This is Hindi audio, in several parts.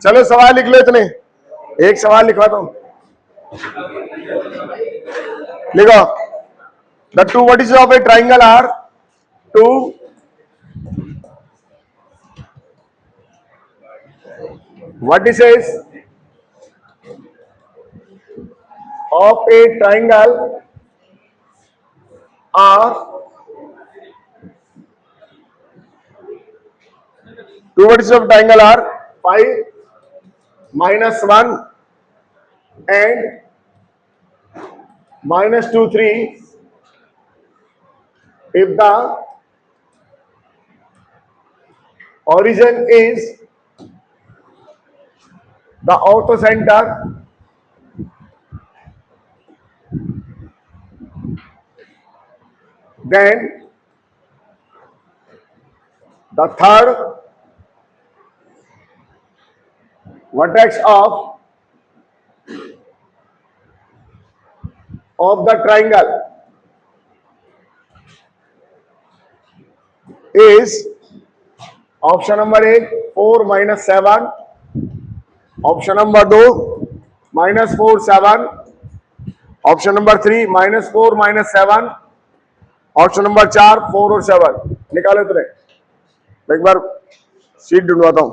चलो सवाल लिख लो इतने, एक सवाल लिखवाता हूं, लिखो। The two vertices of a triangle are two, vertices of a triangle are, two vertices of triangle are 5 -1 and -2 3 if the origin is the orthocenter then the third vertex of the triangle is option number 1 4 -7, option number 2 -4 7, option number 3 -4 -7, option number 4 4 और 7। निकालो तुमने, एक बार सीट ढूंढवाता हूं।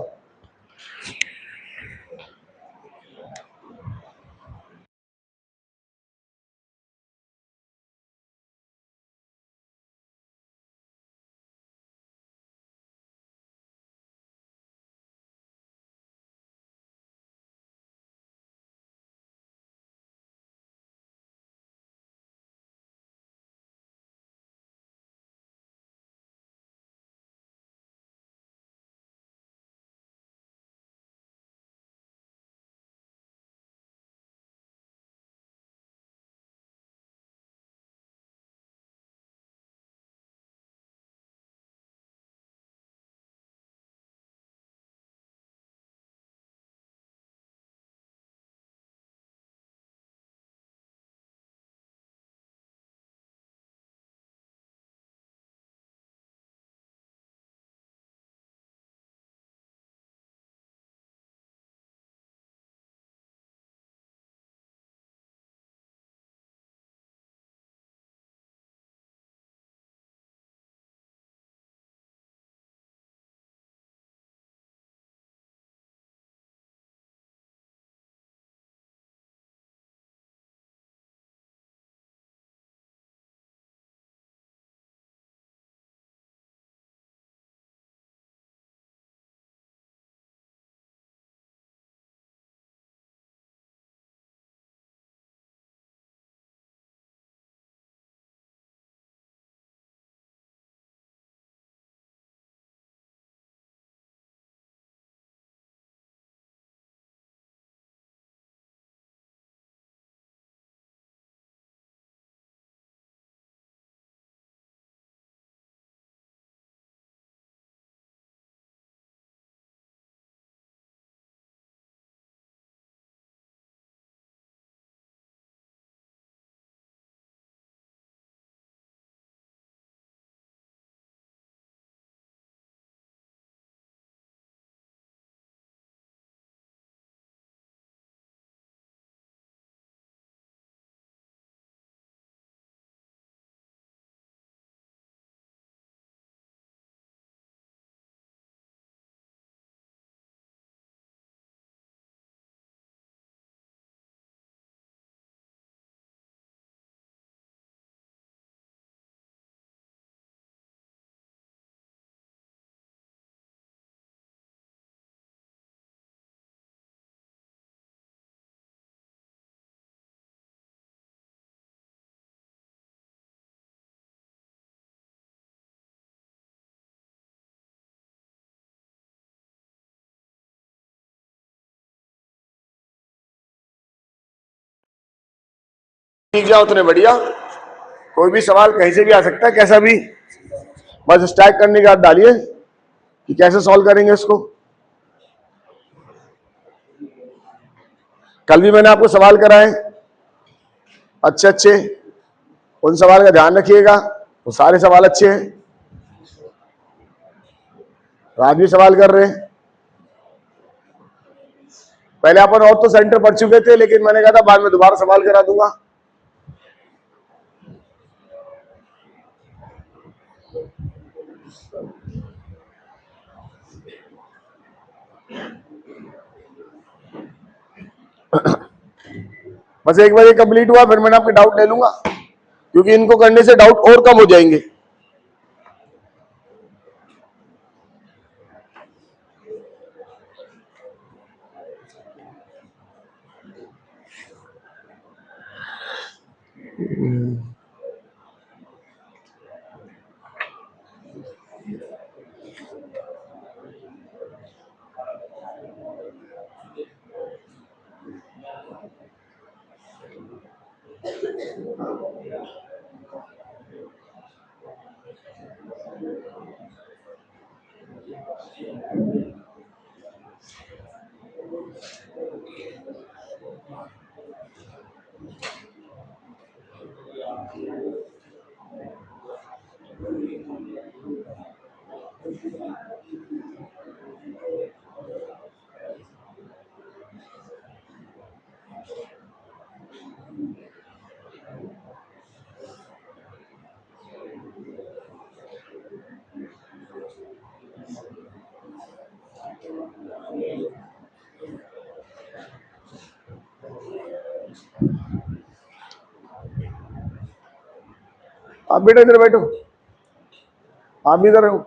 सीख जाओ उतने बढ़िया, कोई भी सवाल कहीं से भी आ सकता है, कैसा भी, बस स्टैक करने की बात डालिए कि कैसे सॉल्व करेंगे इसको। कल भी मैंने आपको सवाल कराए अच्छे अच्छे, उन सवाल का ध्यान रखिएगा, वो सारे सवाल अच्छे हैं। आज भी सवाल कर रहे हैं, पहले अपन और तो सेंटर पढ़ चुके थे, लेकिन मैंने कहा था बाद में दोबारा सवाल करा दूंगा। बस एक बार ये कंप्लीट हुआ फिर मैंने आपके डाउट ले लूंगा, क्योंकि इनको करने से डाउट और कम हो जाएंगे। आप बेटा इधर बैठो, आप भी इधर रहो।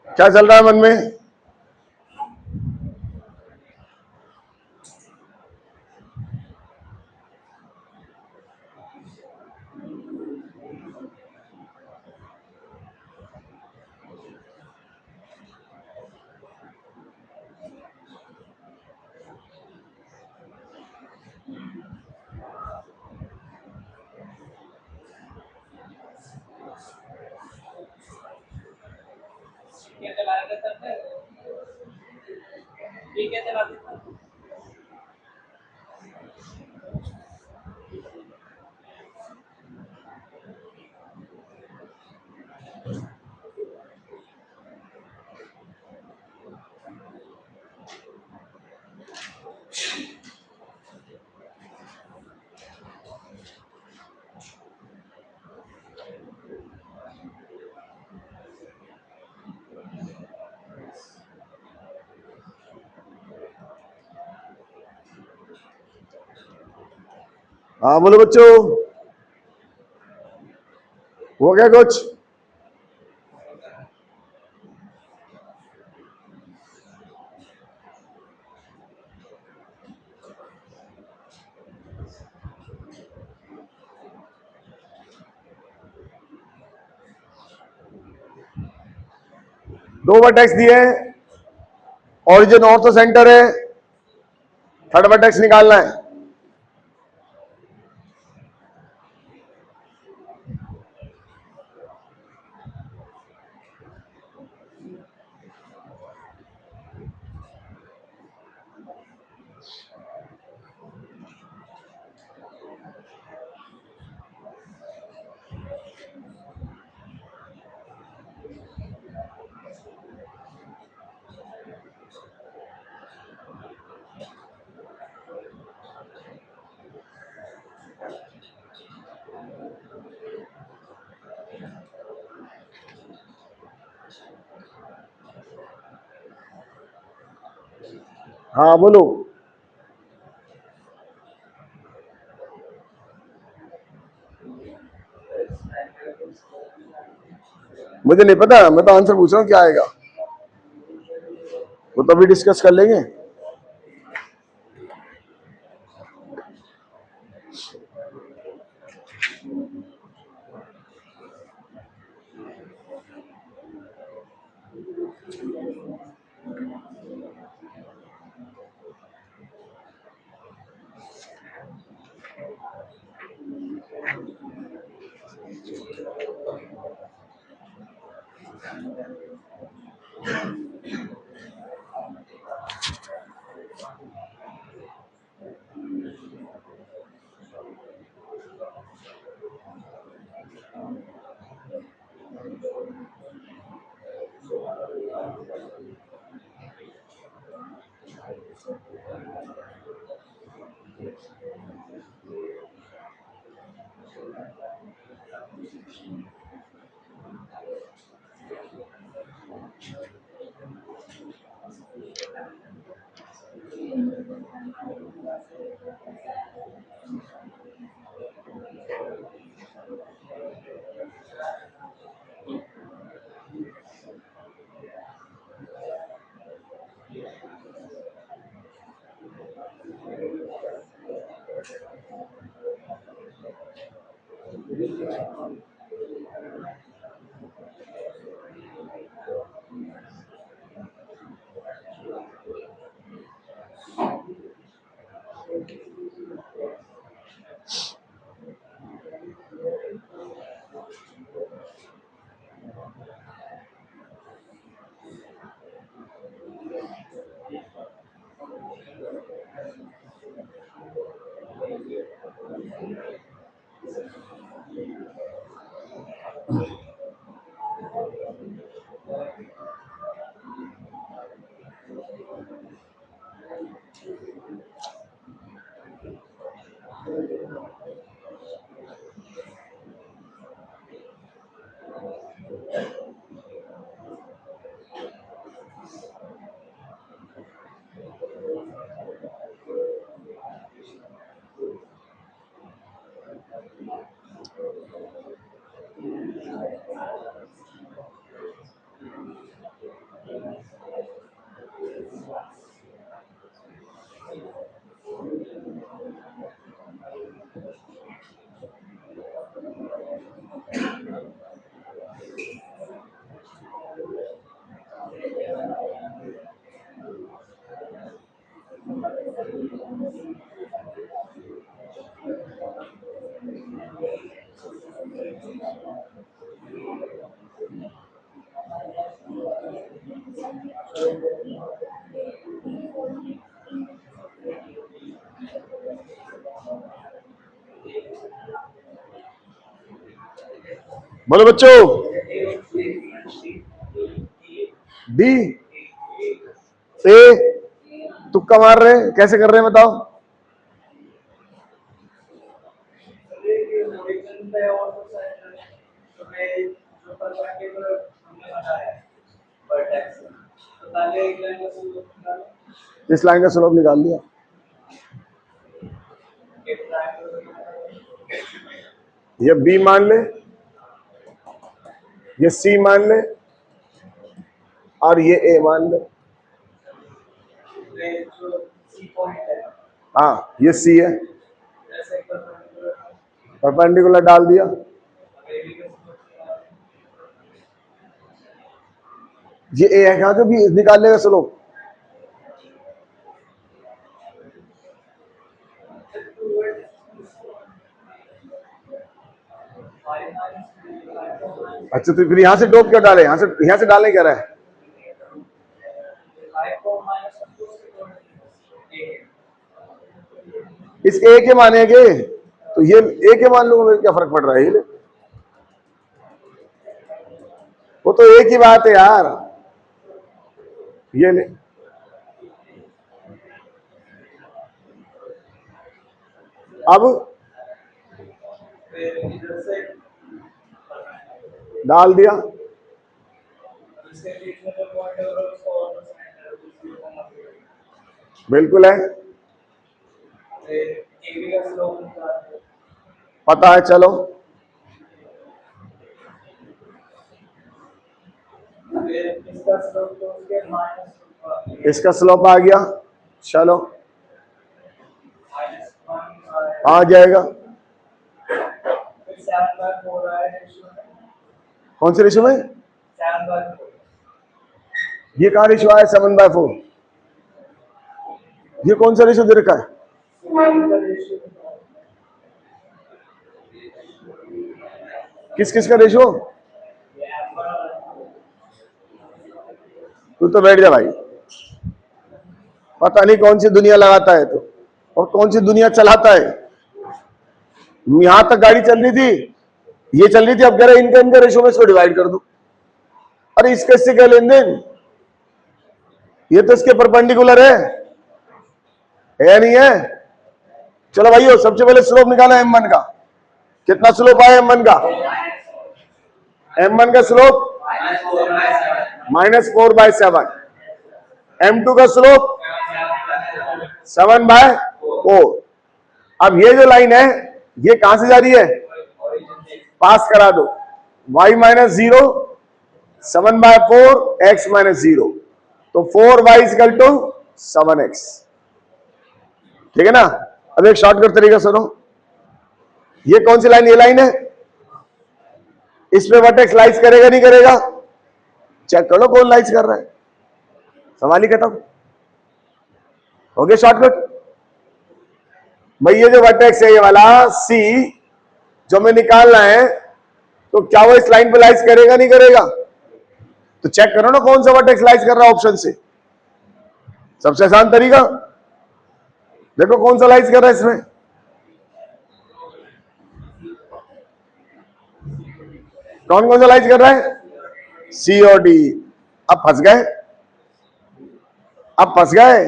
क्या चल रहा है मन में? हाँ बोलो बच्चों, हो गया कुछ? दो वर्टेक्स दिए हैं, ओरिजिन और तो सेंटर है, थर्ड वर्टेक्स निकालना है। हाँ बोलो। मुझे नहीं पता, मैं तो आंसर पूछ रहा हूँ क्या आएगा, वो तो अभी डिस्कस कर लेंगे। बोलो बच्चों, डी ए तुक्का मार रहे हैं, कैसे कर रहे हैं बताओ? इस लाइन का स्लोप निकाल लिया। ये बी मान ले, ये सी मान ले, और ये ए मान ले। हाँ, ये सी है, परपेंडिकुलर डाल दिया। ये ए है, कहां से भी निकाल लेगा स्लोप? अच्छा, तो फिर यहां से डोप क्यों डाले? यहां से डालने क्या रहा है? इस ए के मानेंगे तो ये ए के मान लूंगा, मेरे क्या फर्क पड़ रहा है? ये ले, वो तो एक ही बात है यार। ये ले, अब डाल दिया। बिल्कुल है, पता है। चलो इसका स्लोप आ गया, चलो आ जाएगा। कौन से रेशो में? ये कहां रेशो आया 7/4? ये कौन सा रेशो दे रखा है? किस किस का रेशो? तू तो बैठ जा भाई, पता नहीं कौन सी दुनिया लगाता है तो, और कौन सी दुनिया चलाता है। यहां तक गाड़ी चल रही थी, ये चल रही थी, अब कह रहे इनका रेशो में इसको डिवाइड कर दो। अरे इसका इससे क्या लेन देन? ये तो इसके परपेंडिकुलर है नहीं है? चलो भाइयों, सबसे पहले स्लोप निकाला M1 का। कितना स्लोप आया M1 का? M1 का स्लोप -4/7, M2 का स्लोप 7/4। अब ये जो लाइन है ये कहां से जा रही है, पास करा दो, y -0 7/4 x -0, तो 4y = 7x। ठीक है ना। अब एक शॉर्टकट तरीका सुनो, ये कौन सी लाइन, ये लाइन है, इस पे वर्टेक्स लाइज करेगा नहीं करेगा, चेक करो कौन लाइज कर रहा है, सवाल ही खत्म हो गया। शॉर्टकट भाई, ये जो वर्टेक्स है ये वाला C जो हमें निकालना है, तो क्या वो इस लाइन पे लाइज करेगा नहीं करेगा, तो चेक करो ना कौन सा वर्टेक्स लाइज कर रहा है ऑप्शन से। सबसे आसान तरीका देखो कौन सा लाइज कर रहा है इसमें, कौन कौन सा लाइज कर रहा है, C और D। अब फंस गए, अब फंस गए,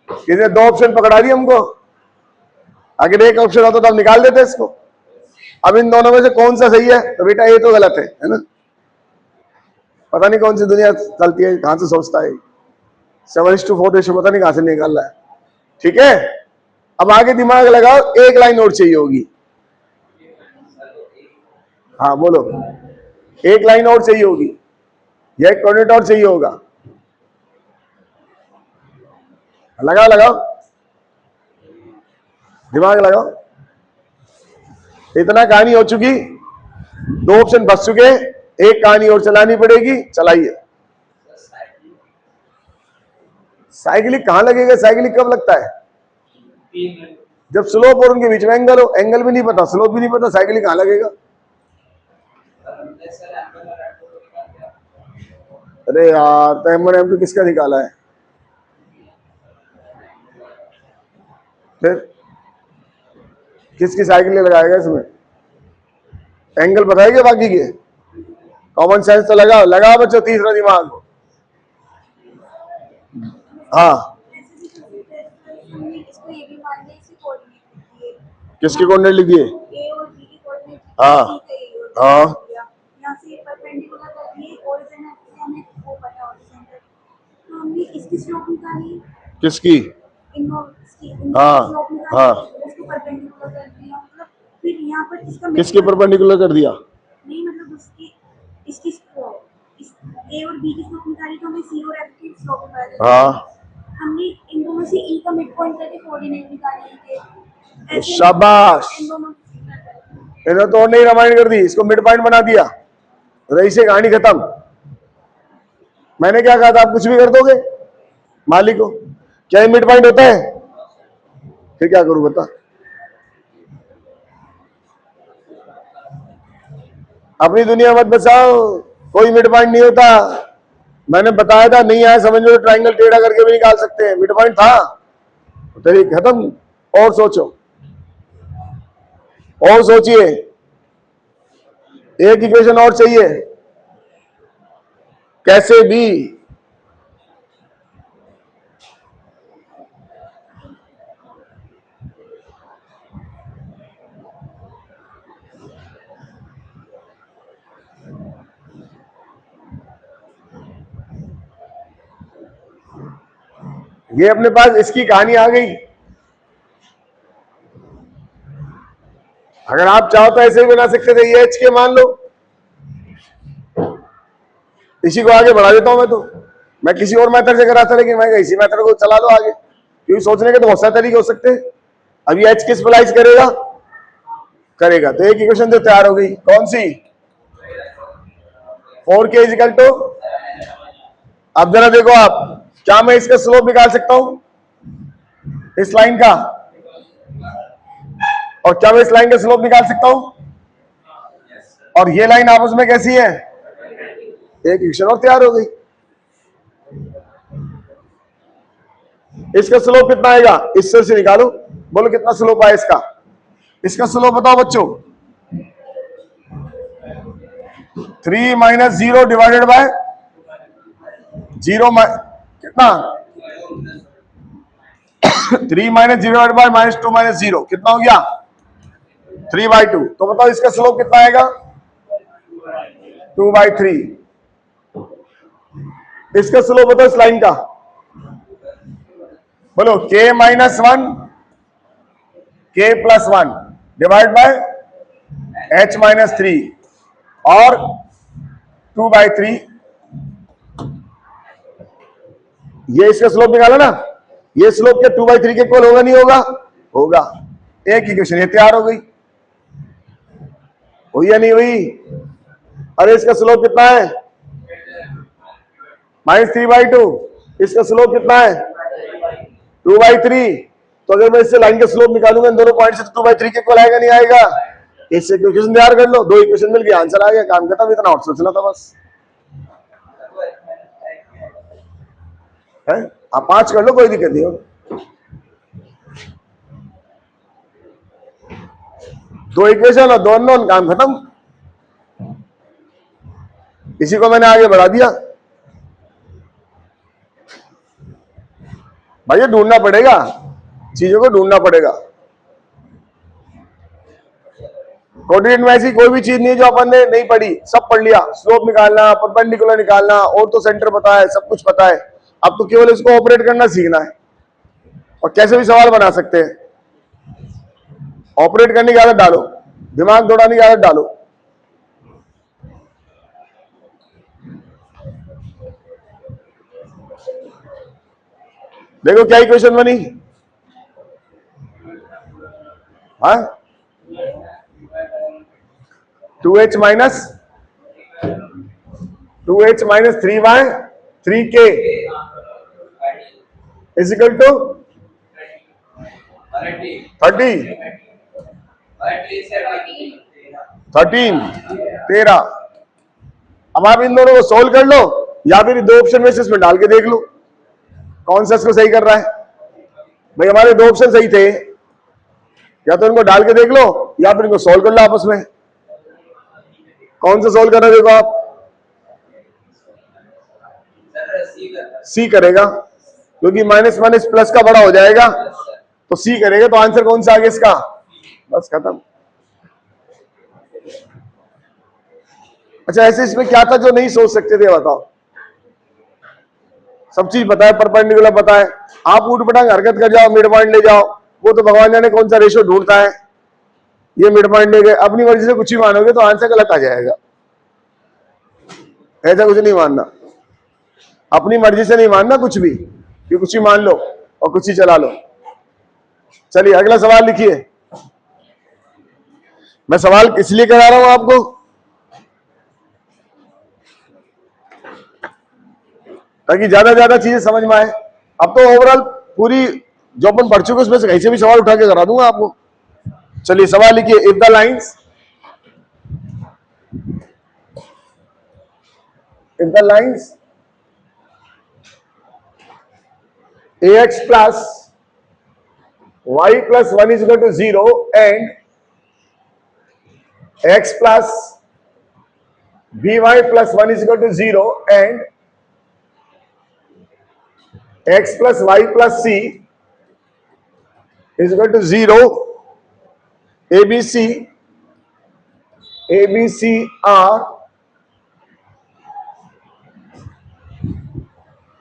किसी दो ऑप्शन पकड़ा दिए हमको, अगर एक ऑप्शन होता तो हम निकाल देते इसको। अब इन दोनों में से कौन सा सही है, तो बेटा ये तो गलत है ना। पता नहीं कौन सी दुनिया चलती है, कहां से सोचता है 7:4 रेशो, पता नहीं कहां से निकाल रहा है। ठीक है, अब आगे दिमाग लगाओ, एक लाइन और चाहिए होगी। हाँ बोलो, एक लाइन और चाहिए होगी या एक कोऑर्डिनेट और चाहिए होगा, लगाओ लगाओ दिमाग लगाओ। इतना कहानी हो चुकी, दो ऑप्शन बच चुके, एक कहानी और चलानी पड़ेगी, चलाइए। साइकिलिक कहां लगेगा, साइकिलिक कब लगता है, जब स्लोप और उनके बीच में एंगल हो। एंगल भी नहीं पता, स्लोप भी नहीं पता, साइकिलिक कहां लगेगा। अरे यार, तो M1 M2 किसका निकाला है, फिर किसकी साइकिल लगाएगा इसमें, एंगल बताएगा बाकी के, कॉमन सेंस तो लगाओ, लगाओ बच्चों तीसरा दिमाग। हाँ, किसके कोऑर्डिनेट लिख दिए, हाँ हाँ, किसकी, हाँ हाँ, किसके परपेंडिकुलर कर दिया, नहीं मतलब इसकी ए और बी की स्लोप निकाली तो हमें सी और एफ की स्लोप निकाली। हाँ, हमने इन दोनों से ई का मिड पॉइंट करके कोऑर्डिनेट निकाले थे। शाबाश, इन्होंने तो और नहीं रामायण कर दी, इसको मिड पॉइंट बना दिया, रही से कहानी खत्म। मैंने क्या कहा था, आप कुछ भी कर दोगे मालिक को, क्या ये मिड पॉइंट होता है, फिर क्या करूं बता। अपनी दुनिया मत बचाओ, कोई मिड पॉइंट नहीं होता। मैंने बताया था, नहीं आया समझ लो, ट्रायंगल टेढ़ा करके भी निकाल सकते हैं, मिड पॉइंट था, तेरी खत्म। और सोचो, और सोचिए, एक इक्वेशन और चाहिए, कैसे भी ये अपने पास इसकी कहानी आ गई। अगर आप चाहो तो ऐसे ही बना सकते थे, ये एच के मान लो, इसी को आगे बढ़ा देता हूं मैं। तो मैं किसी और मेथड से करा था, लेकिन मैं इसी मेथड को चला लो आगे, क्योंकि सोचने के तो बहुत सारे तरीके हो सकते हैं। अब ये एच किस पे लाइज करेगा, करेगा, तो एक इक्वेशन तो तैयार हो गई, कौन सी, 4k = अब जरा देखो आप, क्या मैं इसका स्लोप निकाल सकता हूं इस लाइन का, और क्या मैं इस लाइन का स्लोप निकाल सकता हूं, और ये लाइन आपस में कैसी है, एक इक्वेशन और तैयार हो गई। इसका स्लोप कितना आएगा, इससे से निकालो, बोलो कितना स्लोप आया इसका, इसका स्लोप बताओ बच्चों, 3 - 0 डिवाइडेड बाय 0 कितना 3 - 0 डिवाइडेड बाय -2 - 0 कितना हो गया, 3/2। तो बताओ इसका स्लोप कितना आएगा, 2/3। इसका स्लोप बताओ इस लाइन का, बोलो k -1 k +1 divide by h -3 और 2/3। ये इसका स्लोप निकाला ना, ये स्लोप के 2/3 के इक्वल होगा नहीं होगा? होगा। एक इक्वेशन ये तैयार हो गई, हुई या नहीं हुई? अरे इसका स्लोप कितना है? -3/2। इसका स्लोप कितना है? 2/3। तो अगर मैं इससे लाइन का स्लोप निकालूंगा इन दोनों पॉइंट से, तो 2/3 के इक्वल आएगा नहीं आएगा? इससे इक्वेशन तैयार कर लो, 2 इक्वेशन मिल गया, आंसर आ गया, काम खत्म। इतना और सोचना था बस है। आप 5 कर लो, कोई दिक्कत नहीं होगी। 2 इक्वेशन और 2 अननोन, काम खत्म। इसी को मैंने आगे बढ़ा दिया। भाई ये ढूंढना पड़ेगा, चीजों को ढूंढना पड़ेगा। कोऑर्डिनेट में ऐसी कोई भी चीज नहीं है जो अपन ने नहीं पढ़ी, सब पढ़ लिया। स्लोप निकालना, परपेंडिकुलर निकालना, और तो सेंटर पता है, सब कुछ पता है। अब तो केवल इसको ऑपरेट करना सीखना है और कैसे भी सवाल बना सकते हैं। ऑपरेट करने की आदत डालो, दिमाग दौड़ाने की आदत डालो। देखो क्या इक्वेशन बनी, हाँ 2h minus 3y 3k is equal to 13। 13। अब आप इन दोनों को सोल्व कर लो, या फिर 2 ऑप्शन में से इसमें डाल के देख लो कौन सा इसको सही कर रहा है। भाई हमारे 2 ऑप्शन सही थे, या तो इनको डाल के देख लो या फिर इनको सोल्व कर लो आपस में। कौन सा सोल्व करना, देखो आप सी करेगा, क्योंकि माइनस माइनस प्लस का बड़ा हो जाएगा, तो सी करेगा। तो आंसर कौन सा आ गया इसका? बस खत्म। अच्छा ऐसे इसमें क्या था जो नहीं सोच सकते थे, बताओ? सब चीज पता है, परपेंडिकुलर पता है, आप ऊट पटांग हरकत कर जाओ, मिड पॉइंट ले जाओ, वो तो भगवान जाने कौन सा रेशो ढूंढता है। ये मिड पॉइंट ले गए, अपनी मर्जी से कुछ ही मानोगे तो आंसर गलत आ जाएगा। ऐसा कुछ नहीं मानना, अपनी मर्जी से नहीं मानना कुछ भी, कि कुछ ही मान लो और कुछ ही चला लो। चलिए अगला सवाल लिखिए। मैं सवाल इसलिए करा रहा हूं आपको, ताकि ज्यादा ज्यादा चीजें समझ में आए। अब तो ओवरऑल पूरी जो अपन पढ़ चुके उसमें से कहीं से भी सवाल उठा के करा दूंगा आपको। चलिए सवाल लिखिए। If the lines ax plus y plus 1 is equal to 0 and x plus by plus 1 is equal to 0 and x plus y plus c is equal to 0, ABC are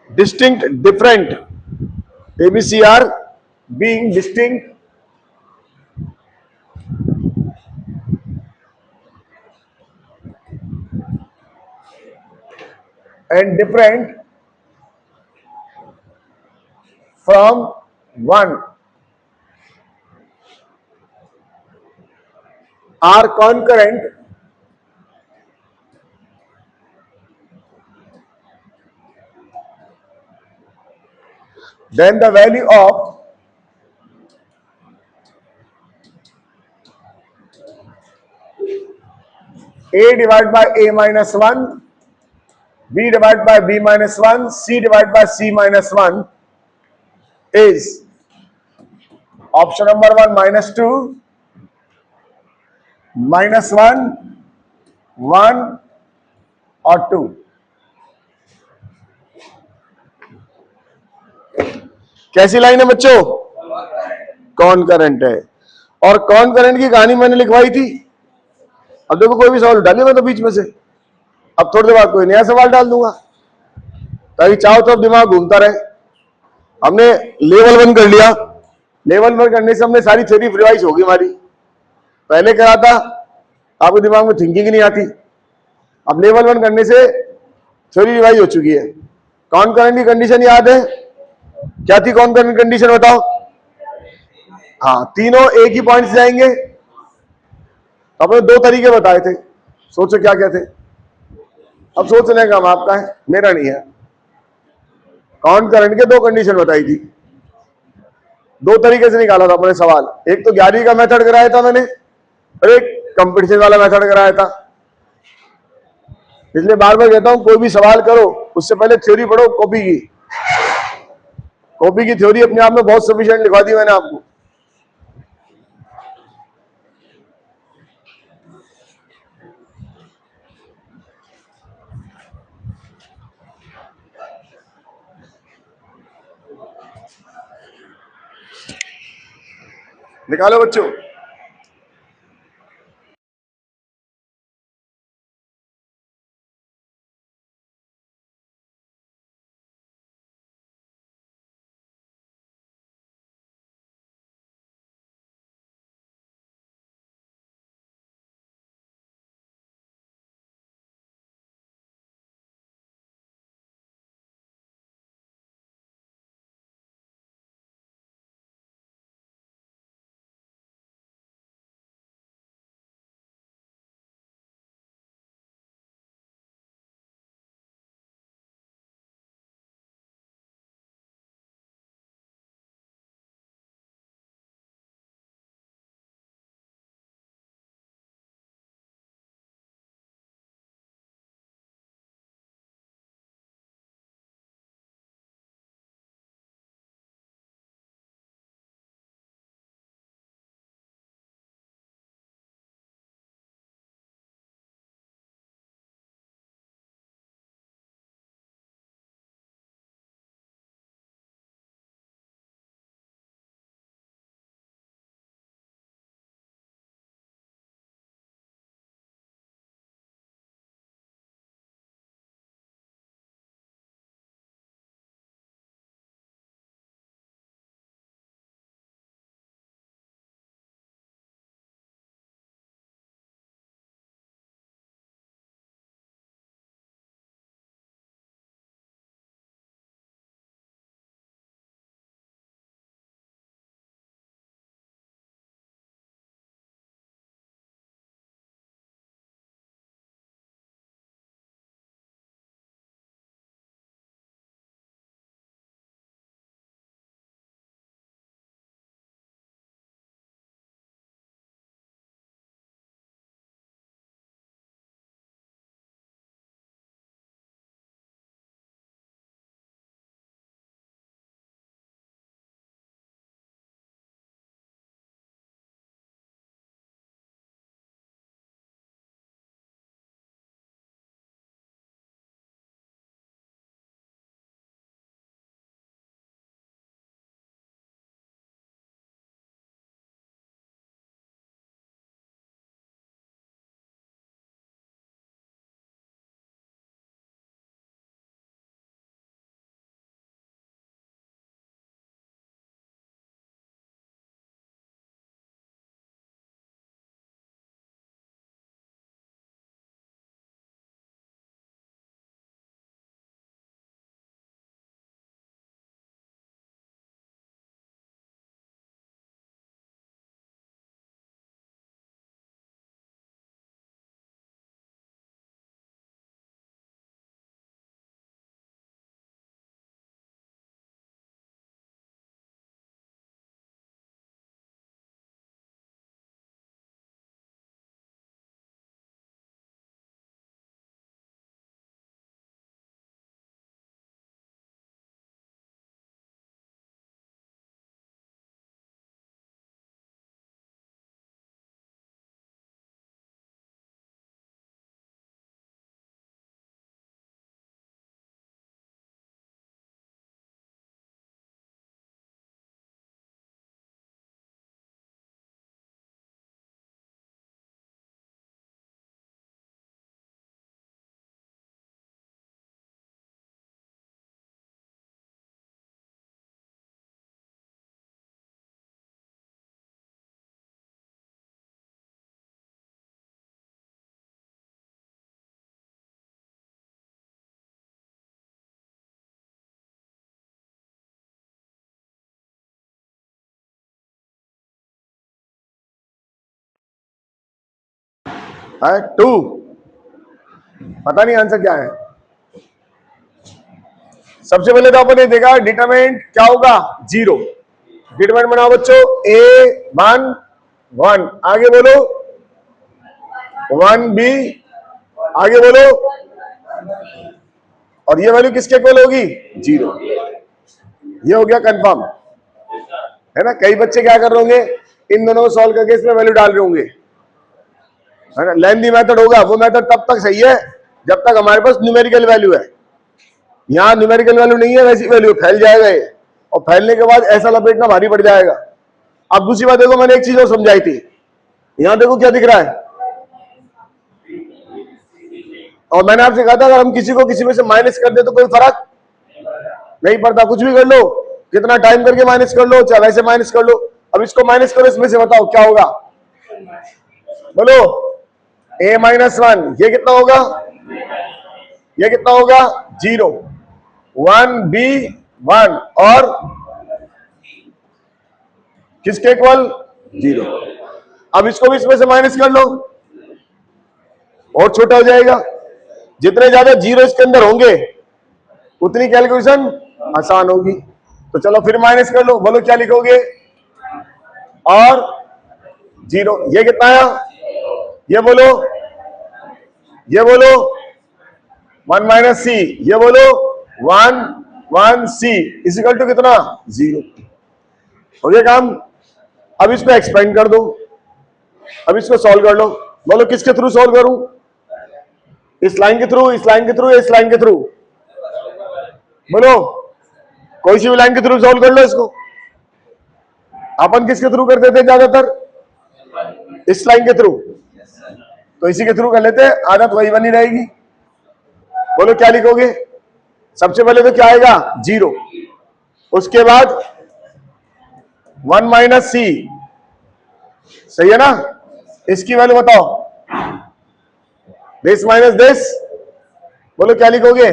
different. ABC are being distinct and different from 1, are concurrent then the value of a divided by a minus 1, b divided by b minus 1, c divided by c minus 1 is option number 1 -2, -1, 1 और 2। कैसी लाइन है बच्चों? कॉनकरेंट है। और कॉनकरेंट की कहानी मैंने लिखवाई थी। अब देखो कोई भी सवाल उठा लिया मैं तो बीच में से, अब थोड़ी देर बाद कोई नया सवाल डाल दूंगा ताकि चारों तरफ दिमाग घूमता रहे। हमने लेवल 1 कर लिया, लेवल 1 करने से हमने सारी थ्योरी रिवाइज होगी हमारी। पहले करा था आपके दिमाग में थिंकिंग नहीं आती, अब लेवल 1 करने से थ्योरी रिवाइज हो चुकी है। कौन करंट की कंडीशन याद है? क्या थी कौन करंट कंडीशन बताओ? हाँ, तीनों एक ही पॉइंट से जाएंगे। आपने दो तरीके बताए थे, सोचो क्या क्या थे। अब सोचने का काम आपका है, मेरा नहीं है। कौन करंट के दो कंडीशन बताई थी, दो तरीके से निकाला था अपने सवाल। एक तो 11वीं का मेथड कराया था मैंने और एक कंपटीशन वाला मेथड कराया था। इसलिए बार बार कहता हूं कोई भी सवाल करो उससे पहले थ्योरी पढ़ो कॉपी की। कॉपी की थ्योरी अपने आप में बहुत सफिशिएंट लिखवा दी मैंने आपको। निकालो बच्चों। है 2। पता नहीं आंसर क्या है। सबसे पहले तो अपन ने देखा डिटरमिनेंट क्या होगा 0। डिटरमिनेंट बनाओ बच्चों A1 आगे बोलो 1B आगे बोलो, और ये वैल्यू किसके इक्वल होगी 0। ये हो गया कंफर्म है ना। कई बच्चे क्या कर रहे होंगे, इन दोनों को सॉल्व करके इसमें वैल्यू डाल रहे होंगे, है ना। लेंथी मेथड होगा, वो मेथड तब तक सही है जब तक हमारे पास न्यूमेरिकल वैल्यू है। यहां न्यूमेरिकल वैल्यू नहीं है, वैसी वैल्यू फैल जाएगा ये, और फैलने के बाद ऐसा लपेटना भारी पड़ जाएगा। अब दूसरी बात देखो, मैंने एक चीज और समझाई थी, यहां देखो क्या दिख रहा है, और मैंने आपसे कहा था अगर हम किसी को किसी में से माइनस कर दे तो कोई फर्क नहीं पड़ता, कुछ भी कर लो, कितना टाइम करके माइनस कर लो, चाहे वैसे माइनस कर लो। अब इसको माइनस करो, इसमें से बताओ क्या होगा, बोलो A-1 ये कितना होगा, ये कितना होगा 0, 1B1 और किसके इक्वल 0। अब इसको भी इसमें से माइनस कर लो और छोटा हो जाएगा। जितने ज्यादा जीरो इसके अंदर होंगे उतनी कैलकुलेशन आसान होगी। तो चलो फिर माइनस कर लो, बोलो क्या लिखोगे, और 0 ये कितना आया, ये बोलो 1 माइनस C, ये बोलो 1 C इजिकल टू कितना 0। हो गया काम। अब इसको एक्सपेंड कर दो, अब इसको सॉल्व कर लो, बोलो किसके थ्रू सॉल्व करूं, इस लाइन के थ्रू, इस लाइन के थ्रू, इस लाइन के थ्रू, बोलो कोई सी भी लाइन के थ्रू सॉल्व कर लो इसको। अपन किसके थ्रू करते थे ज्यादातर, इस लाइन के थ्रू, तो इसी के थ्रू कर लेते हैं, आदत वही बनी रहेगी। बोलो क्या लिखोगे, सबसे पहले तो क्या आएगा 0, उसके बाद 1 माइनस C, सही है ना। इसकी वैल्यू बताओ, दिस माइनस दिस, बोलो क्या लिखोगे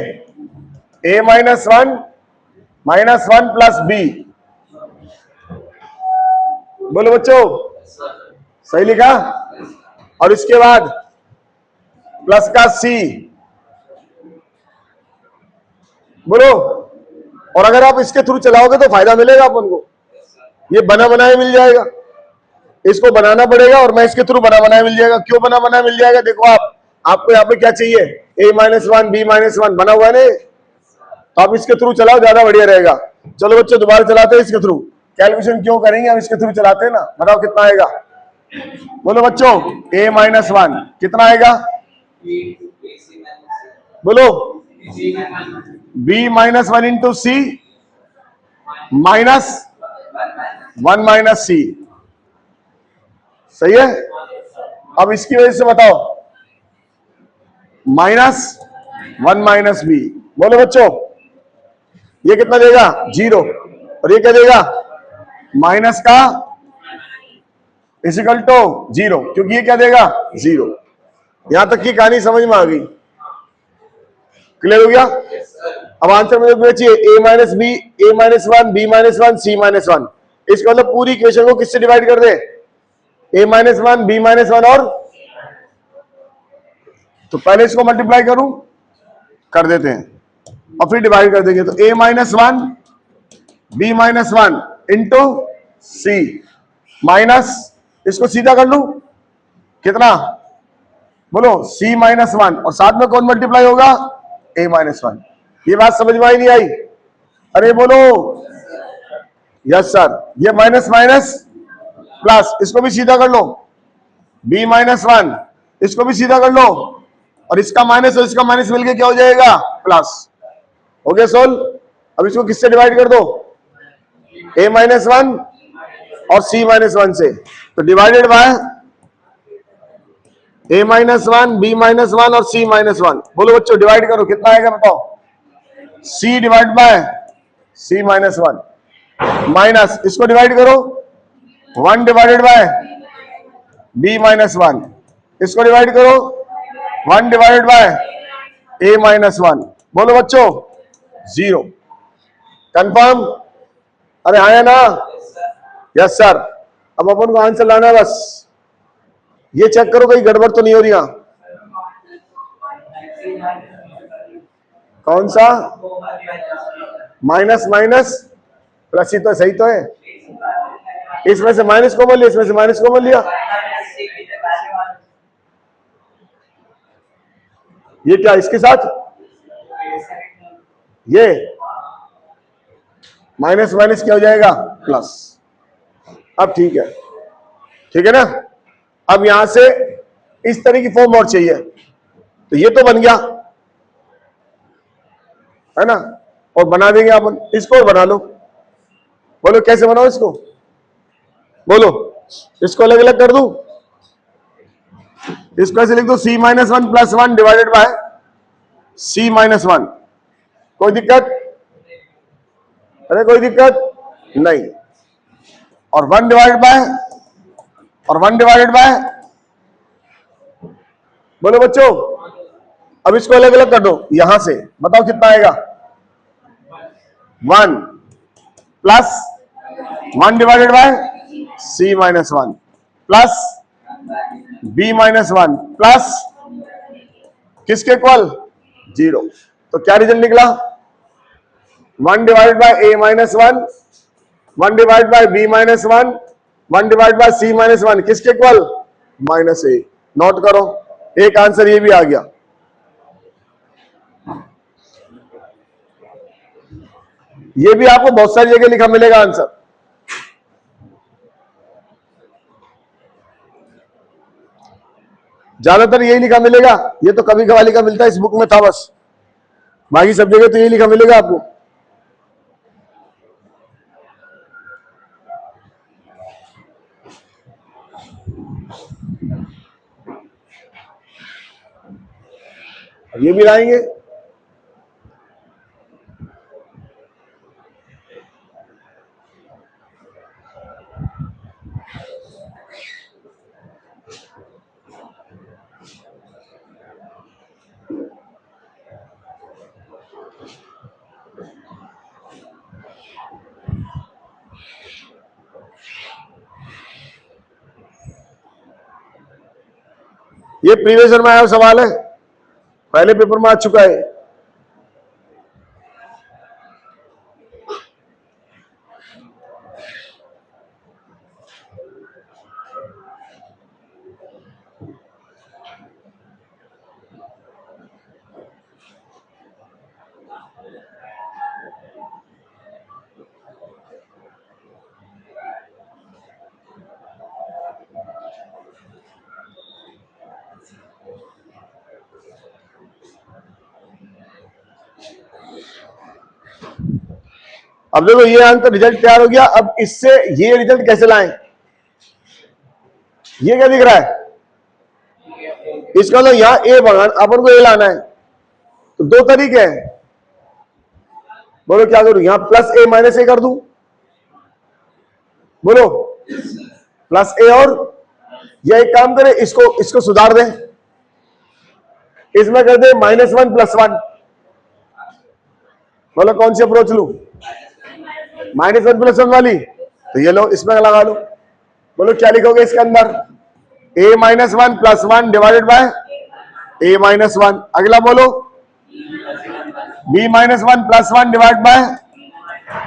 A-1 -1 प्लस B, बोलो बच्चों सही लिखा। और इसके बाद प्लस का C, बोलो। और अगर आप इसके थ्रू चलाओगे तो फायदा मिलेगा अपन को, ये बना बनाया मिल जाएगा, इसको बनाना पड़ेगा और मैं इसके थ्रू बना बनाया मिल जाएगा। क्यों बना बनाया मिल जाएगा, देखो आपको यहाँ पे क्या चाहिए, A-1 B-1 बना हुआ है ना, तो आप इसके थ्रू चलाओ, ज्यादा बढ़िया रहेगा। चलो बच्चों दोबारा चलाते हैं इसके थ्रू, कैलकुलेशन क्यों करेंगे, हम इसके थ्रू चलाते हैं ना। बताओ कितना आएगा, बोलो बच्चों A-1 कितना आएगा, बोलो B-1 into C -1 minus C, सही है। अब इसकी वजह से बताओ -1 माइनस B, बोलो बच्चों ये कितना देगा 0, और ये क्या देगा माइनस का इजिकल टू 0, क्योंकि ये क्या देगा 0। यहां तक की कहानी समझ में आ गई, क्लियर हो गया। अब आंसर में बचिए A-1 B-1 B-1 C-1, इसका मतलब पूरी इक्वेशन को किससे डिवाइड कर दे, A-1 B-1 और, तो पहले इसको मल्टीप्लाई करूं, कर देते हैं और फिर डिवाइड कर देंगे। तो A-1 B-1 into C minus, इसको सीधा कर लूं कितना, बोलो C-1 और साथ में कौन मल्टीप्लाई होगा A-1। ये बात समझ में आई नहीं आई, अरे बोलो यस सर। ये माइनस माइनस प्लस, इसको भी सीधा कर लो B-1, इसको भी सीधा कर लो, और इसका माइनस और इसका माइनस मिलके क्या हो जाएगा प्लस, हो गया सोल्व। अब इसको किससे डिवाइड कर दो, A-1 और C-1 से, तो डिवाइडेड बाय A-1 B-1 और C-1, बोलो बच्चों डिवाइड करो कितना आएगा बताओ, C divide by C-1 minus, इसको डिवाइड करो 1 डिवाइडेड बाय B-1, इसको डिवाइड करो 1 डिवाइडेड बाय A-1, बोलो बच्चों 0। कंफर्म, अरे हाँ या ना, यस सर। अब अपन को आंसर लाना है, बस ये चेक करो कहीं गड़बड़ तो नहीं हो रही। कौन सा? माइनस माइनस प्लस ही तो सही तो है। इसमें से माइनस कॉमन लिया, इसमें से माइनस कॉमन लिया। ये क्या इसके साथ? ये माइनस माइनस क्या हो जाएगा? प्लस। अब ठीक है, ठीक है ना। अब यहां से इस तरह की फॉर्म और चाहिए, तो ये तो बन गया है ना, और बना देंगे अपन इसको, और बना लो। बोलो कैसे बनाओ इसको, बोलो। इसको अलग अलग कर दूं, इसको ऐसे लिख दो, c minus one plus one divided by C minus one. कोई दिक्कत? अरे कोई दिक्कत नहीं। और वन डिवाइडेड बाय, और वन डिवाइडेड बाय, बोलो बच्चों। अब इसको अलग अलग कर दो, यहां से बताओ कितना आएगा? One plus one divided by C minus one plus B minus one plus किसके इक्वल? जीरो। तो क्या रिजल्ट निकला? One divided by A minus one, one divide by B minus one, one divide by C minus one, किसके इक्वल? Minus A. नोट करो, एक आंसर ये भी आ गया। ये भी आपको बहुत सारी जगह लिखा मिलेगा आंसर। ज्यादातर यही लिखा मिलेगा, ये तो कभी कभार लिखा मिलता है, इस बुक में था बस, बाकी सब जगह तो यही लिखा मिलेगा आपको। ये भी लाएंगे। ये प्रीवियस ईयर में आया सवाल है, पहले पेपर में आ चुका है। अब देखो ये आंसर रिजल्ट तैयार हो गया। अब इससे ये रिजल्ट कैसे लाएं? ये क्या दिख रहा है? इसका तो यहां ए बगान, अपन को ए लाना है, तो दो तरीके हैं। बोलो क्या करूं? यहां प्लस ए माइनस ए कर दूं, बोलो प्लस ए, और या एक काम करें, इसको इसको सुधार दें, इसमें कर दे माइनस वन प्लस वन। बोलो कौन सी अप्रोच लूं? माइनस वन प्लस वन वाली, तो ये लो इसमें लगा लो। बोलो क्या लिखोगे इसके अंदर? A minus one plus one divided by A minus one. अगला बोलो b minus one plus one divide by,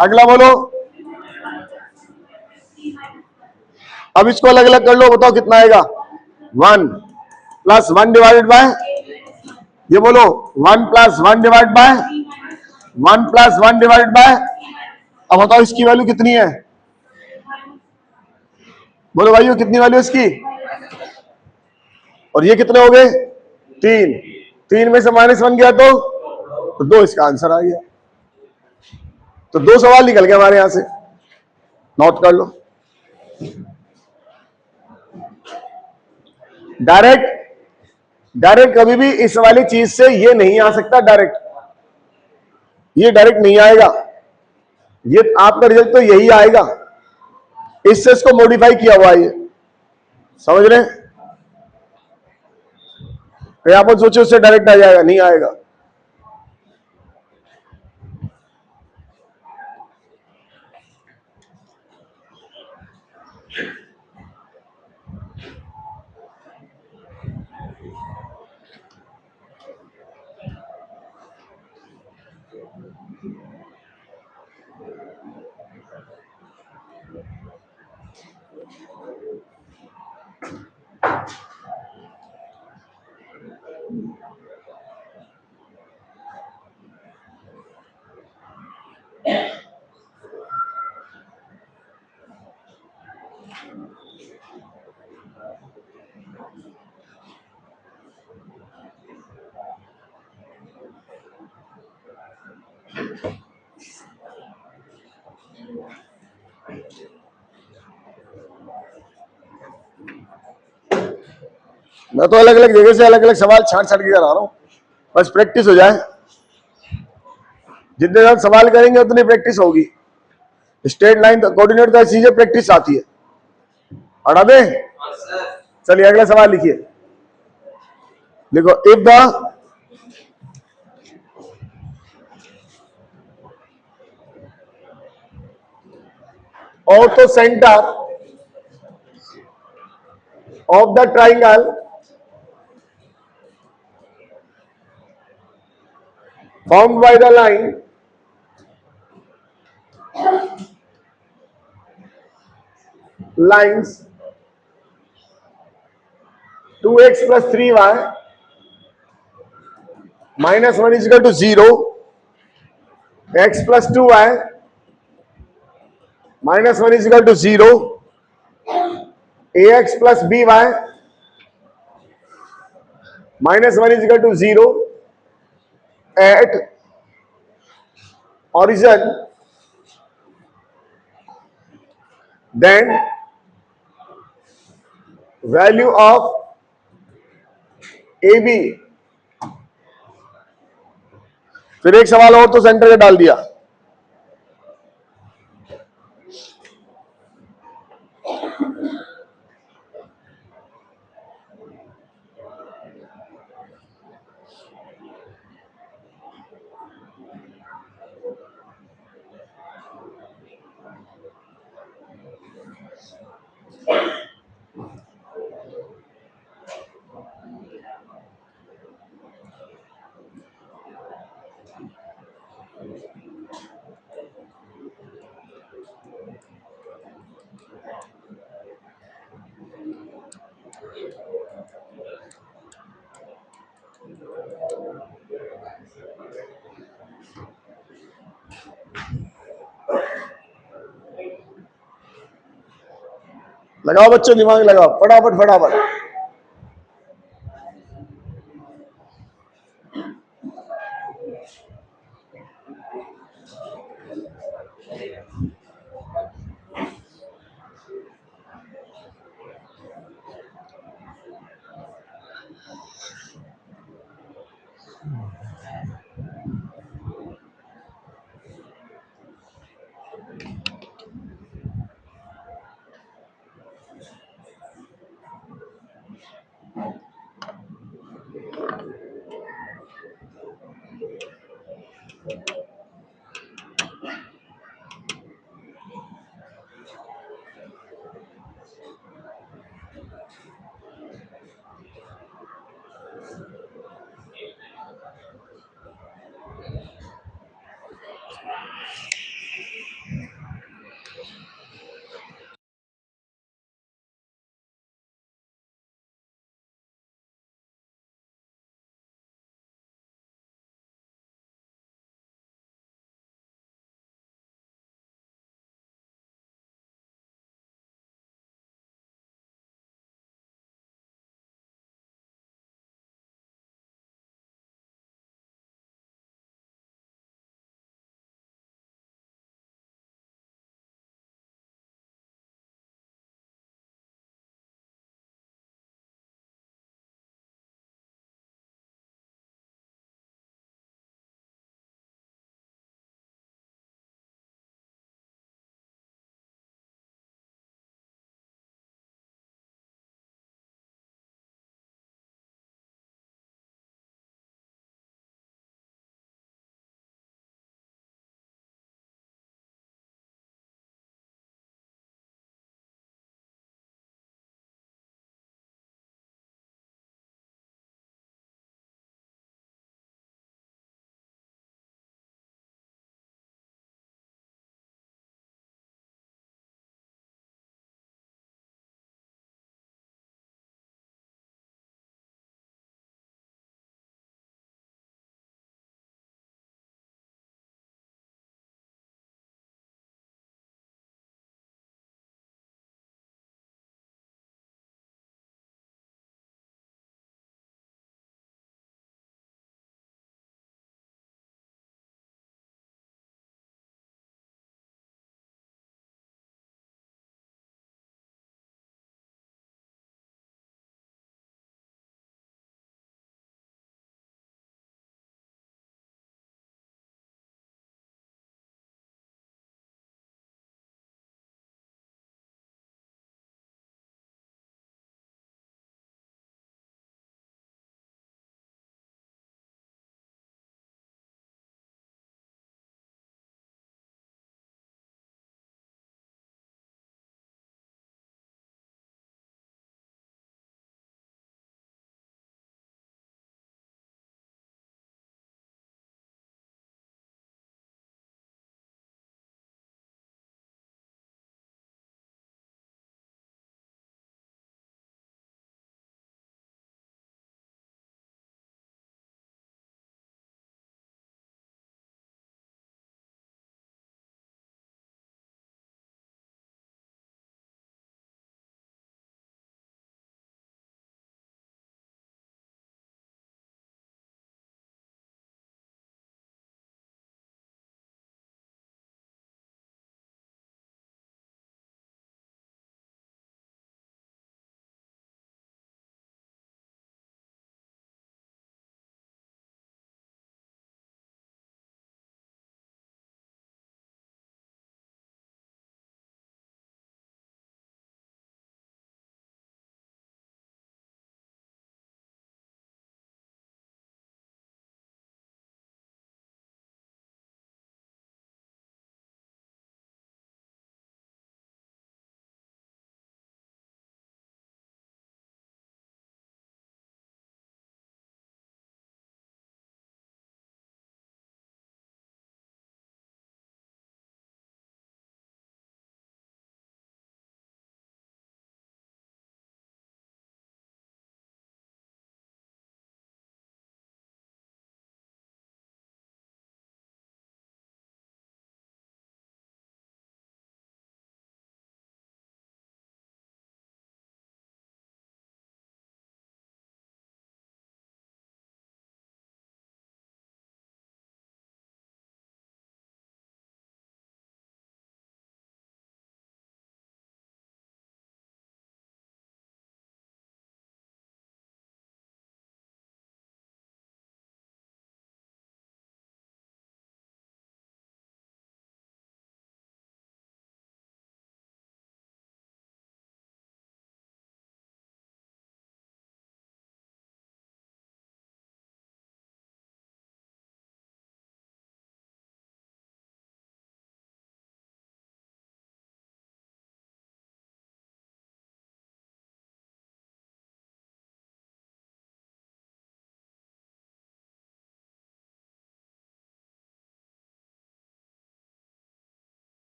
अगला बोलो। अब इसको अलग अलग कर लो, बताओ कितना आएगा? One plus one divided bye, ये बोलो one plus one divide by one plus one divided bye. अब बताओ इसकी वैल्यू कितनी है? बोलो भाइयों कितनी वैल्यू इसकी? और ये कितने हो गए? तीन। तीन में से माइनस वन गया तो दो, इसका आंसर आ गया। तो दो सवाल निकल गए हमारे यहां से, नोट कर लो। डायरेक्ट डायरेक्ट कभी भी इस वाली चीज से ये नहीं आ सकता डायरेक्ट, ये डायरेक्ट नहीं आएगा। ये आपका रिजल्ट तो यही आएगा, इससे इसको मॉडिफाई किया हुआ है, ये समझ रहे हैं? आप सोचो उससे डायरेक्ट आ जाएगा, नहीं आएगा। मैं तो अलग अलग जगह से अलग अलग सवाल छांट छांट के करा रहा हूं, बस प्रैक्टिस हो जाए। जितने ज्यादा सवाल करेंगे उतनी प्रैक्टिस होगी। स्ट्रेट लाइन कोऑर्डिनेट तो चीजें प्रैक्टिस आती है। हटा दे। चलिए अगला सवाल लिखिए। लिखो, if the ortho centre of the triangle formed by the line lines 2x plus 3y minus 1 is equal to 0, x plus 2y minus 1 is equal to 0, ax plus by minus 1 is equal to 0 at origin, then value of AB। फिर एक सवाल और तो सेंटर का डाल दिया। लगाओ बच्चों, दिमाग लगाओ, फटाफट फटाफट।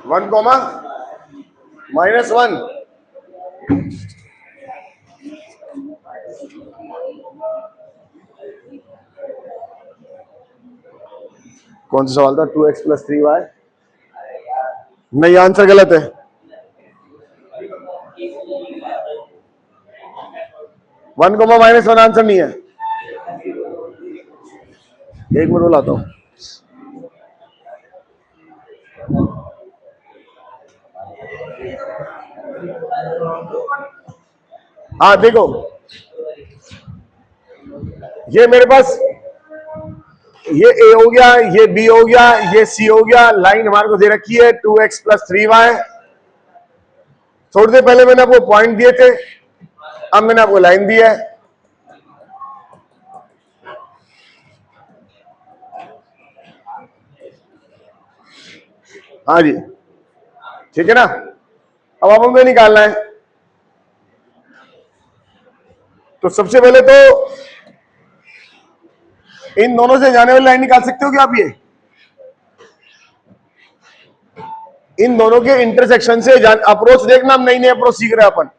1 कॉमा -1। कौन सा सवाल था? 2x + 3y। नहीं, आंसर गलत है। 1 कॉमा -1 आंसर नहीं है। एक मिनट बुलाता हूं। हाँ देखो, ये मेरे पास ये A हो गया, ये B हो गया, ये C हो गया। लाइन हमारे को दे रखी है 2x + 3y। थोड़ी देर पहले मैंने आपको पॉइंट दिए थे, अब मैंने आपको लाइन दी है। हाँ जी, ठीक है ना। अब आप हमको निकालना है। तो सबसे पहले तो इन दोनों से जाने वाली लाइन निकाल सकते हो क्या आप? ये इन दोनों के इंटरसेक्शन से अप्रोच देखना, हम नई नई अप्रोच सीख रहे हैं अपन।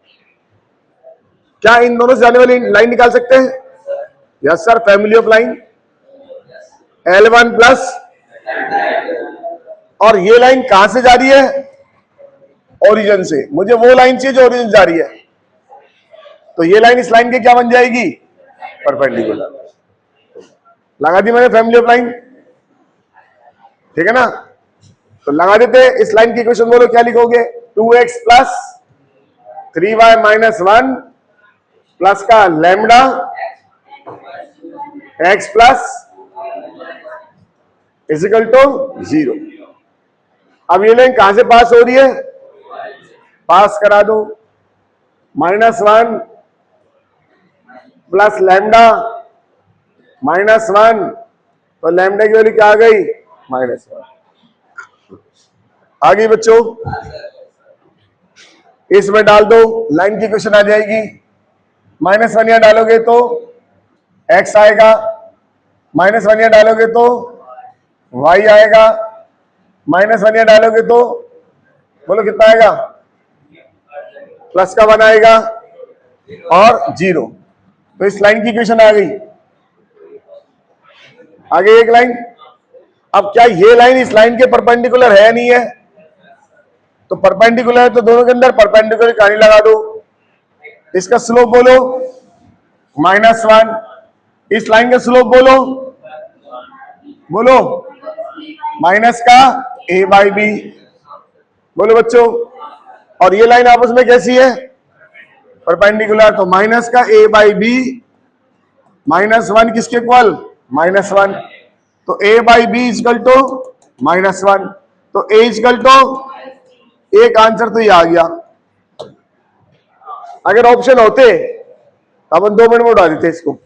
क्या इन दोनों से जाने वाली लाइन निकाल सकते हैं? Yes sir, family of line L1 plus, और ये लाइन कहां से जा रही है? ओरिजिन से। मुझे वो लाइन चाहिए जो ओरिजिन जा रही है। तो ये लाइन इस लाइन के क्या बन जाएगी? परपेंडिकुलर। लगा दी मैंने फैमिली ऑफ लाइन, ठीक है ना। तो लगा देते हैं। इस लाइन की इक्वेशन बोलो, क्या लिखोगे? 2x + 3y - 1 प्लस का lambda x plus is equal to 0। अब ये लाइन कहां से पास हो रही है? पास करा दो। -1 प्लस लैम्डा -1, तो लैम्डा की वैल्यू क्या आ गई? -1 आ गई बच्चों। इसमें डाल दो, लाइन की इक्वेशन आ जाएगी। -1 यहां डालोगे तो x आएगा, -1 यहां डालोगे तो y आएगा, -1 यहां डालोगे तो बोलो कितना आएगा? प्लस का 1 आएगा और 0। तो इस लाइन की इक्वेशन आ गई। आगे एक लाइन। अब क्या ये लाइन इस लाइन के परपेंडिकुलर है नहीं है? तो परपेंडिकुलर है तो दोनों के अंदर परपेंडिकुलर कहानी लगा दो। इसका स्लोप बोलो -1, इस लाइन का स्लोप बोलो माइनस का a/b। बोलो बच्चों। और ये लाइन आपस में कैसी है? परपेंडिकुलर। तो माइनस का a/b -1 किसके इक्वल? -1। तो a/b इक्वल टू -1। तो a इक्वल टू, एक आंसर तो ये आ गया। अगर ऑप्शन होते तो अपन 2 मिनट में उठा देते इसको।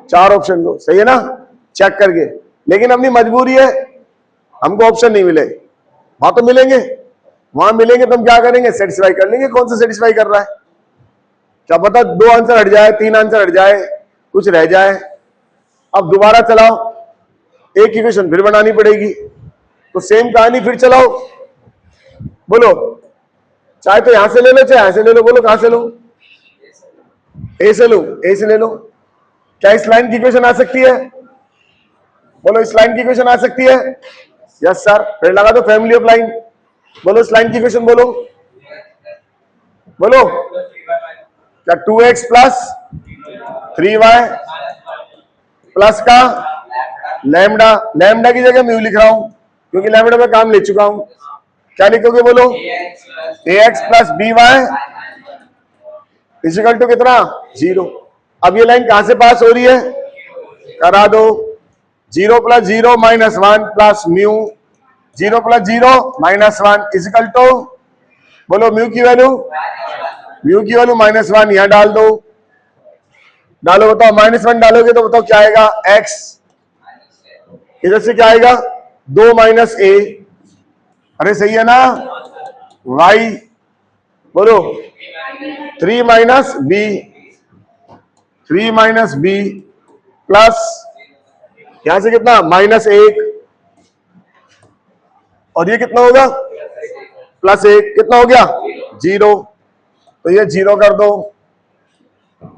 4 ऑप्शन दो, सही है ना, चेक करके। लेकिन अपनी मजबूरी है, हमको ऑप्शन नहीं मिले। वहां तो मिलेंगे, वहां मिलेंगे तो हम क्या करेंगे? सेटिस्फाई कर लेंगे। कौन सा सेटिस्फाई कर रहा है? क्या पता 2 आंसर हट जाए, 3 आंसर हट जाए, कुछ रह जाए। अब दोबारा चलाओ, एक इक्वेशन फिर बनानी पड़ेगी। तो सेम कहानी फिर चलाओ। बोलो, चाहे तो यहां से ले लो, चाहे यहां से ले लो। बोलो कहां से लो? ए से लो, ए से ले लो। क्या इस लाइन की इक्वेशन आ सकती है? बोलो, इस लाइन की इक्वेशन आ सकती है? Yes sir. फिर लगा दो फैमिली ऑफ लाइन। बोलो इस लाइन की इक्वेशन बोलो। बोलो, क्या 2x + 3y प्लस का लैम्डा, लैम्डा की जगह म्यू लिख रहा हूं क्योंकि लैम्डा में काम ले चुका हूं। क्या लिखोगे? बोलो ax + by इक्वल टू कितना? 0। अब ये लाइन कहां से पास हो रही है? करा दो। 0 + 0 - 1 प्लस म्यू, 0 + 0 - 1 इक्वल टू, बोलो म्यू की वैल्यू -1 यहां डाल दो। डालो, बताओ -1 डालोगे तो बताओ क्या आएगा? x। इधर से क्या आएगा? 2 - a। अरे सही है ना? y। बोलो 3 - b, 3 - b प्लस यहां से कितना? -1। और ये कितना होगा +1, कितना हो गया 0, तो ये 0 कर दो।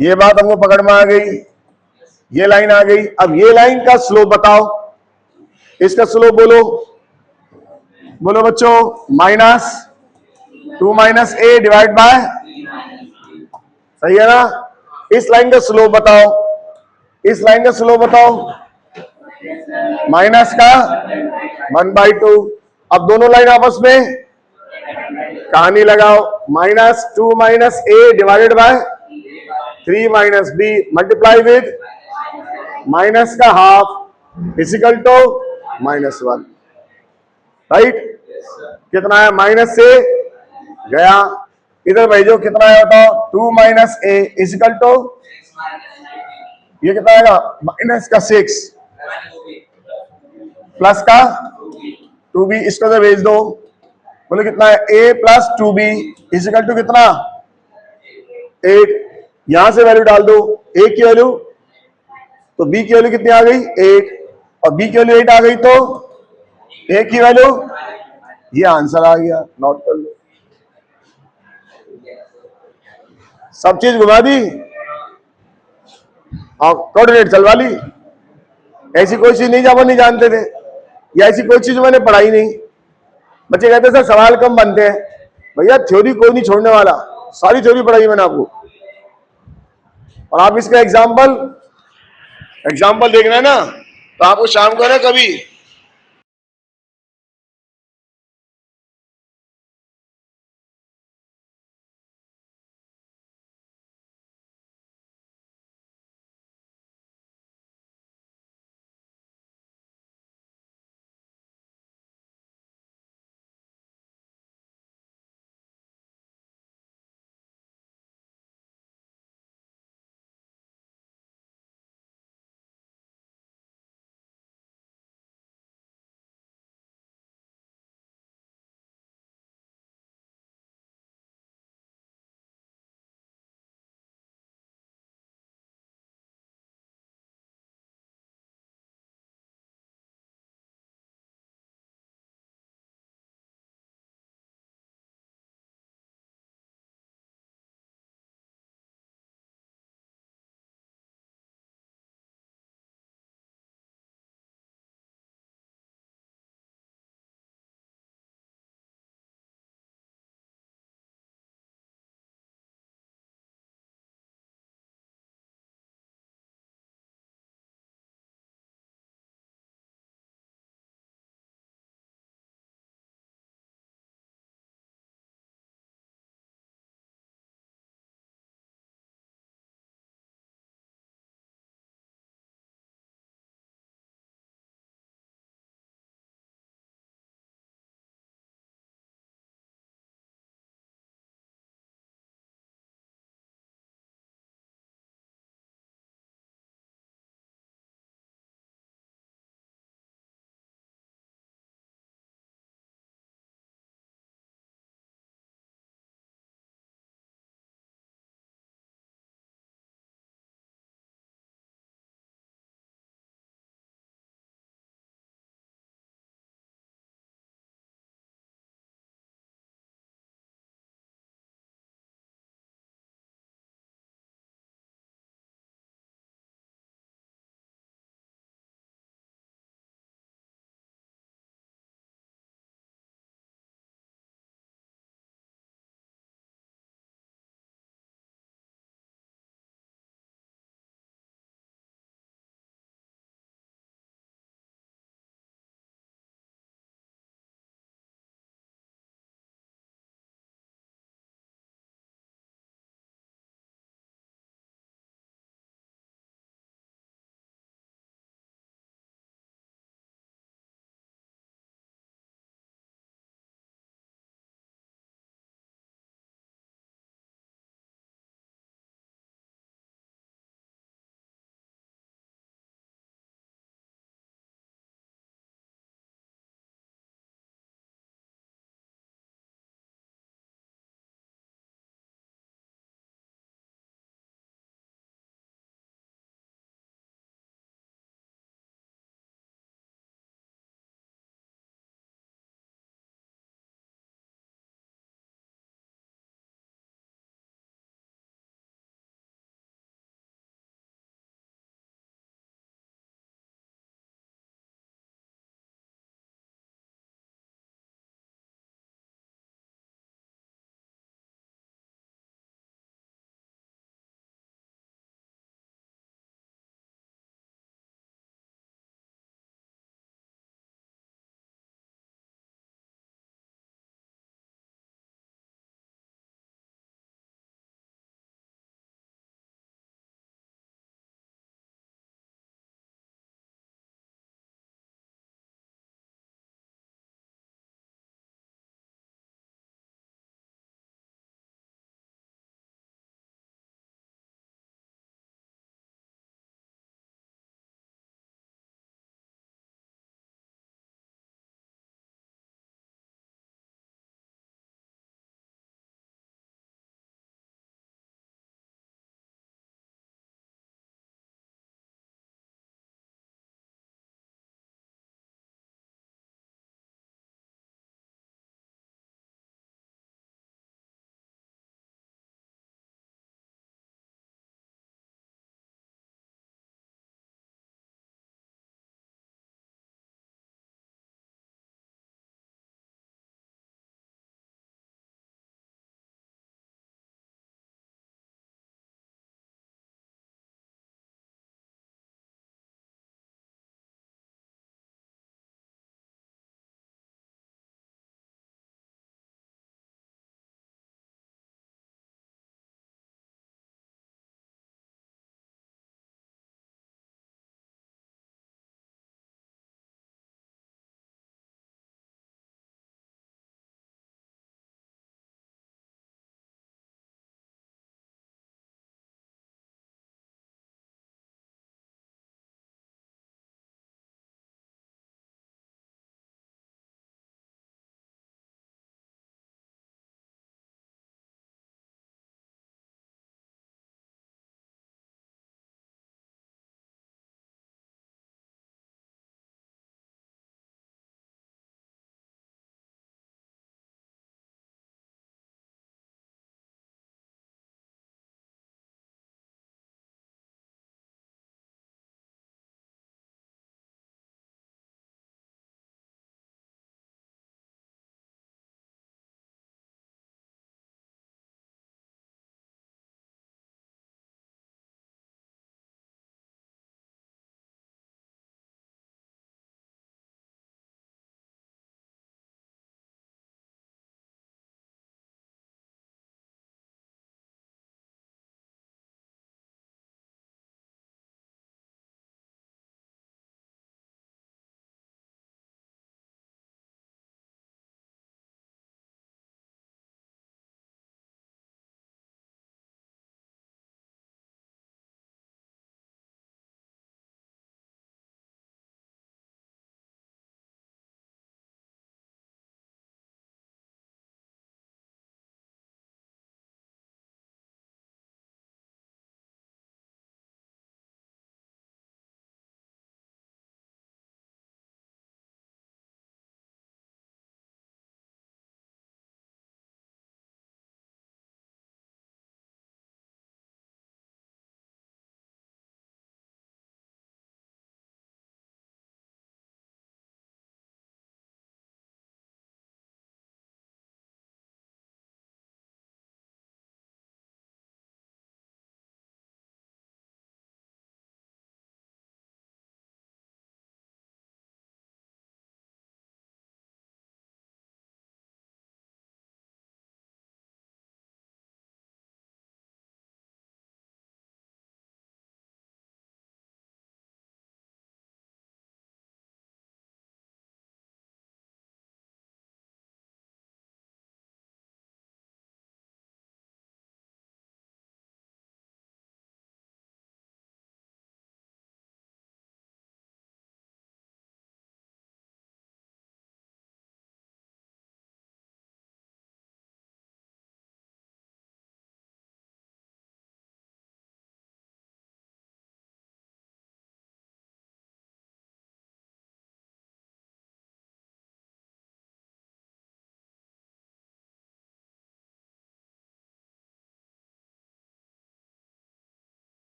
ये बात हमको पकड़ में आ गई, ये लाइन आ गई। अब ये लाइन का स्लोप बताओ, इसका स्लोप बोलो, बोलो बच्चों, -2 - a डिवाइड बाय, सही है ना। इस लाइन का स्लोप बताओ, इस लाइन का स्लोप बताओ, माइनस का 1/2। अब दोनों लाइन आपस में कहानी लगाओ, -2 - a divided by 3 - b multiply with minus का हाफ इजिकल टू -1, राइट। कितना है, माइनस से गया, इधर भेजो कितना है बताओ, 2 - a इजिकल टू, ये कितना आएगा -6 प्लस का 2b, इसको तो भेज दो, बोले कितना है a + 2b इजिकल टू कितना 8। यहां से वैल्यू डाल दो, a की वैल्यू, तो b की वैल्यू कितनी आ गई 8, और b की वैल्यू 8 आ गई, तो a की वैल्यू, ये आंसर आ गया। नोट कर लो, सब चीज घुमा दी और कोऑर्डिनेट चलवा ली। ऐसी कोई चीज नहीं जो अपन नहीं जानते थे, या ऐसी कोई चीज मैंने पढ़ाई नहीं। बच्चे कहते सर सवाल कम बनते हैं, भैया थ्योरी कोई नहीं छोड़ने वाला, सारी थ्योरी पढ़ाई मैंने आपको। और आप इसका एग्जाम्पल देखना है ना, तो आपको शाम को ना कभी